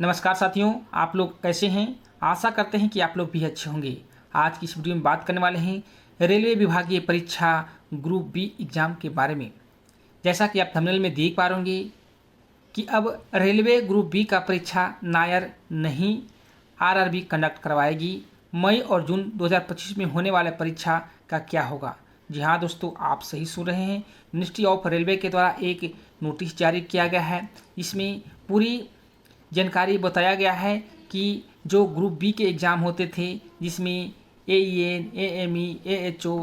नमस्कार साथियों, आप लोग कैसे हैं। आशा करते हैं कि आप लोग भी अच्छे होंगे। आज की इस वीडियो में बात करने वाले हैं रेलवे विभागीय परीक्षा ग्रुप बी एग्ज़ाम के बारे में। जैसा कि आप थंबनेल में देख पा रहे होंगे कि अब रेलवे ग्रुप बी का परीक्षा नायर नहीं आरआरबी कंडक्ट करवाएगी। मई और जून 2025 में होने वाले परीक्षा का क्या होगा। जी हाँ दोस्तों, आप सही सुन रहे हैं। मिनिस्ट्री ऑफ रेलवे के द्वारा एक नोटिस जारी किया गया है। इसमें पूरी जानकारी बताया गया है कि जो ग्रुप बी के एग्ज़ाम होते थे, जिसमें एईएन, एएमई, एएचओ,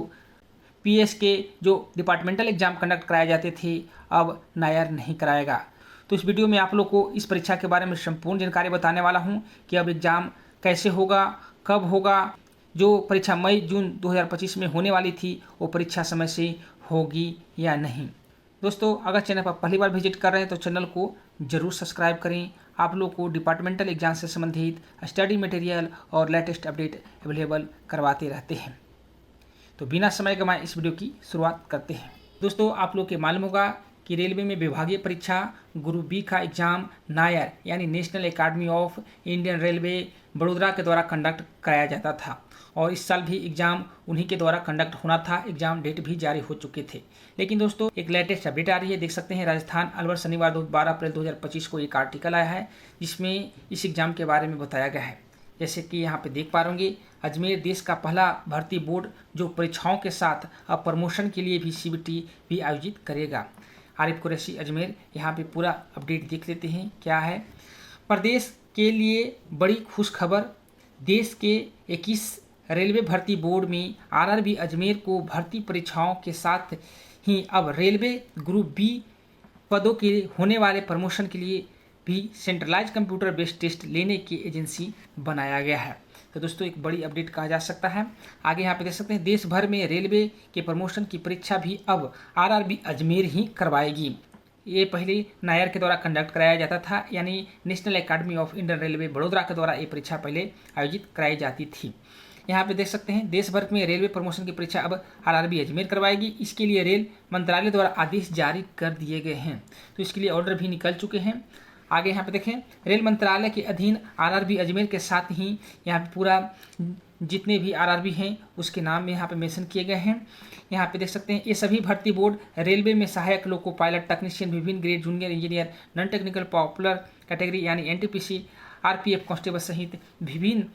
पीएस के जो डिपार्टमेंटल एग्ज़ाम कंडक्ट कराए जाते थे, अब नायर नहीं कराएगा। तो इस वीडियो में आप लोग को इस परीक्षा के बारे में संपूर्ण जानकारी बताने वाला हूं कि अब एग्ज़ाम कैसे होगा, कब होगा। जो परीक्षा मई जून 2025 में होने वाली थी, वो परीक्षा समय से होगी या नहीं। दोस्तों, अगर चैनल पर पहली बार विजिट कर रहे हैं तो चैनल को जरूर सब्सक्राइब करें। आप लोग को डिपार्टमेंटल एग्जाम से संबंधित स्टडी मटेरियल और लेटेस्ट अपडेट अवेलेबल करवाते रहते हैं। तो बिना समय गंवाए इस वीडियो की शुरुआत करते हैं। दोस्तों, आप लोग के मालूम होगा कि रेलवे में विभागीय परीक्षा ग्रुप बी का एग्जाम नायर यानी national Academy of Indian railway Vadodara के द्वारा कंडक्ट कराया जाता था और इस साल भी एग्जाम उन्हीं के द्वारा कंडक्ट होना था। एग्जाम डेट भी जारी हो चुके थे। लेकिन दोस्तों, एक लेटेस्ट अपडेट आ रही है। देख सकते हैं, राजस्थान अलवर शनिवार 12 अप्रैल 2025 को एक आर्टिकल आया है जिसमें इस एग्जाम के बारे में बताया गया है। जैसे कि यहाँ पे देख पा रहे होंगे, अजमेर देश का पहला भर्ती बोर्ड जो परीक्षाओं के साथ अब प्रमोशन के लिए भी सीबीटी भी आयोजित करेगा। आरिफ कुरैशी अजमेर। यहाँ पे पूरा अपडेट देख लेते हैं क्या है। प्रदेश के लिए बड़ी खुश खबर, देश के 21 रेलवे भर्ती बोर्ड में आरआरबी अजमेर को भर्ती परीक्षाओं के साथ ही अब रेलवे ग्रुप बी पदों के होने वाले प्रमोशन के लिए भी सेंट्रलाइज कंप्यूटर बेस्ड टेस्ट लेने की एजेंसी बनाया गया है। तो दोस्तों, एक बड़ी अपडेट कहा जा सकता है। आगे यहाँ पे देख सकते हैं, देश भर में रेलवे के प्रमोशन की परीक्षा भी अब आरआरबी अजमेर ही करवाएगी। ये पहले नायर के द्वारा कंडक्ट कराया जाता था, यानी national Academy of Indian railway Vadodara के द्वारा ये परीक्षा पहले आयोजित कराई जाती थी। यहाँ पे देख सकते हैं, देश भर में रेलवे प्रमोशन की परीक्षा अब आरआरबी अजमेर करवाएगी। इसके लिए रेल मंत्रालय द्वारा आदेश जारी कर दिए गए हैं। तो इसके लिए ऑर्डर भी निकल चुके हैं। आगे यहाँ पे देखें, रेल मंत्रालय के अधीन आरआरबी अजमेर के साथ ही यहाँ पे पूरा जितने भी आरआरबी हैं उसके नाम में यहाँ पे मेंशन किए गए हैं। यहाँ पे देख सकते हैं, ये सभी भर्ती बोर्ड रेलवे में सहायक लोको पायलट, टेक्नीशियन, विभिन्न grade, junior engineer, non technical popular category यानी एनटीपीसी, आरपीएफ कांस्टेबल सहित विभिन्न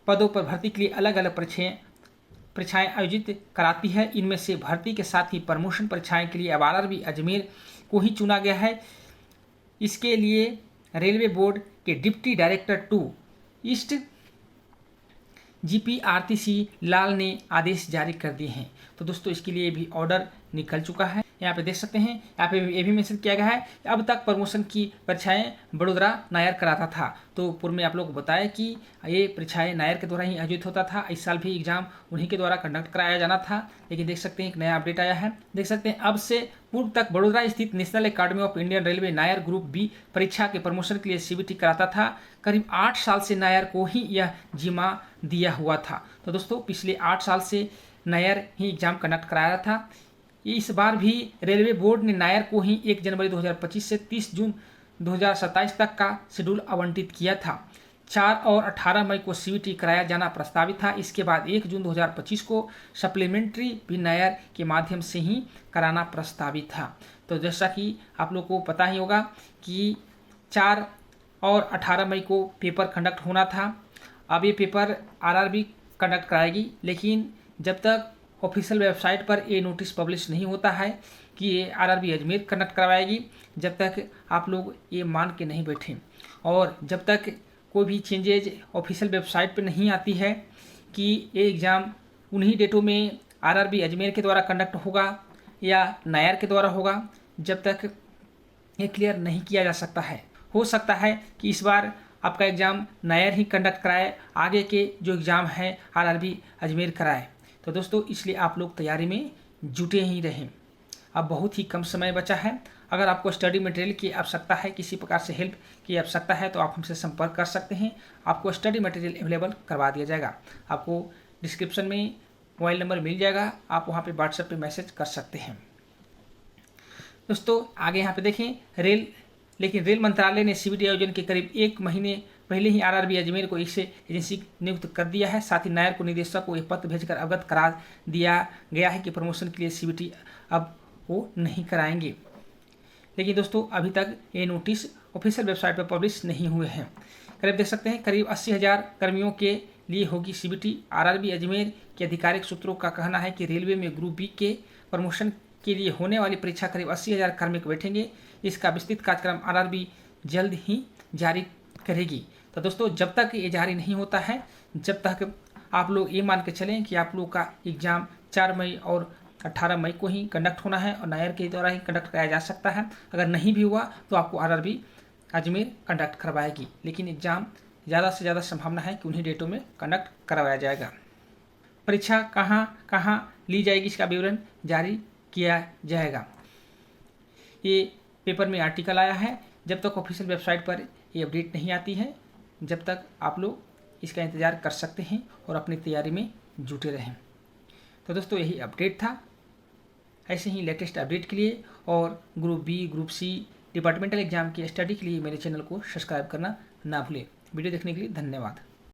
पदों पर भर्ती के लिए अलग अलग परीक्षाएं आयोजित कराती है। इनमें से भर्ती के साथ ही प्रमोशन परीक्षाएं के लिए अब आरआरबी अजमेर को ही चुना गया है। इसके लिए रेलवे बोर्ड के डिप्टी डायरेक्टर 2 ईस्ट जीपी आरतीसी लाल ने आदेश जारी कर दिए हैं। तो दोस्तों, इसके लिए भी ऑर्डर निकल चुका है। यहाँ पे देख सकते हैं, यहाँ पे ये भी मेंशन किया गया है, अब तक प्रमोशन की परीक्षाएं बड़ोदरा नायर कराता था। तो पूर्व में आप लोग को बताया कि ये परीक्षाएं नायर के द्वारा ही आयोजित होता था। इस साल भी एग्जाम उन्हीं के द्वारा कंडक्ट कराया जाना था। लेकिन देख सकते हैं, एक नया अपडेट आया है। देख सकते हैं, अब से पूर्व तक बड़ोदरा स्थित National Academy of Indian Railway नायर ग्रुप बी परीक्षा के प्रमोशन के लिए सीबीटी कराता था। करीब 8 साल से नायर को ही यह जिम्मा दिया हुआ था। तो दोस्तों, पिछले 8 साल से नायर ही एग्जाम कंडक्ट कराया था। इस बार भी रेलवे बोर्ड ने नायर को ही 1 जनवरी 2025 से 30 जून 2027 तक का शेड्यूल आवंटित किया था। 4 और 18 मई को सीबीटी कराया जाना प्रस्तावित था। इसके बाद 1 जून 2025 को सप्लीमेंट्री भी नायर के माध्यम से ही कराना प्रस्तावित था। तो जैसा कि आप लोग को पता ही होगा कि 4 और 18 मई को पेपर कंडक्ट होना था। अब ये पेपर आरआरबी कंडक्ट कराएगी, लेकिन जब तक ऑफिशियल वेबसाइट पर ये नोटिस पब्लिश नहीं होता है कि ये आरआरबी अजमेर कंडक्ट करवाएगी, जब तक आप लोग ये मान के नहीं बैठें और जब तक कोई भी चेंजेज ऑफिशियल वेबसाइट पर नहीं आती है कि ये एग्ज़ाम उन्हीं डेटों में आरआरबी अजमेर के द्वारा कंडक्ट होगा या नायर के द्वारा होगा, जब तक ये क्लियर नहीं किया जा सकता है। हो सकता है कि इस बार आपका एग्ज़ाम नायर ही कंडक्ट कराए, आगे के जो एग्ज़ाम है आरआरबी अजमेर कराए। तो दोस्तों, इसलिए आप लोग तैयारी में जुटे ही रहें। अब बहुत ही कम समय बचा है। अगर आपको स्टडी मटेरियल की आवश्यकता है, किसी प्रकार से हेल्प की आवश्यकता है, तो आप हमसे संपर्क कर सकते हैं। आपको स्टडी मटेरियल अवेलेबल करवा दिया जाएगा। आपको डिस्क्रिप्शन में मोबाइल नंबर मिल जाएगा, आप वहाँ पे व्हाट्सएप पे मैसेज कर सकते हैं। दोस्तों, आगे यहाँ पे देखें, रेल लेकिन रेल मंत्रालय ने सीबीटी आयोजन के करीब 1 महीने पहले ही आरआरबी अजमेर को इससे एजेंसी नियुक्त कर दिया है। साथ ही नायर को निदेशक को एक पत्र भेजकर अवगत करा दिया गया है कि प्रमोशन के लिए सीबीटी अब वो नहीं कराएंगे। लेकिन दोस्तों अभी तक ये नोटिस ऑफिशियल वेबसाइट पर पब्लिश नहीं हुए हैं। करीब देख सकते हैं करीब 80,000 कर्मियों के लिए होगी सीबीटी। आरआरबी अजमेर के आधिकारिक सूत्रों का कहना है कि रेलवे में ग्रुप बी के प्रमोशन के लिए होने वाली परीक्षा करीब 80,000 कार्मिक बैठेंगे। इसका विस्तृत कार्यक्रम आरआरबी जल्द ही जारी करेगी। तो दोस्तों जब तक ये जारी नहीं होता है, जब तक आप लोग ये मान के चलें कि आप लोग का एग्ज़ाम 4 मई और 18 मई को ही कंडक्ट होना है और नायर के द्वारा ही कंडक्ट कराया जा सकता है। अगर नहीं भी हुआ तो आपको आरआरबी अजमेर कंडक्ट करवाएगी, लेकिन एग्ज़ाम ज़्यादा से ज़्यादा संभावना है कि उन्हीं डेटों में कंडक्ट करवाया जाएगा। परीक्षा कहाँ कहाँ ली जाएगी इसका विवरण जारी किया जाएगा। ये पेपर में आर्टिकल आया है। जब तक ऑफिशियल वेबसाइट पर ये अपडेट नहीं आती है, जब तक आप लोग इसका इंतज़ार कर सकते हैं और अपनी तैयारी में जुटे रहें। तो दोस्तों यही अपडेट था। ऐसे ही लेटेस्ट अपडेट के लिए और group B, group C, departmental exam की स्टडी के लिए मेरे चैनल को सब्सक्राइब करना ना भूलें। वीडियो देखने के लिए धन्यवाद।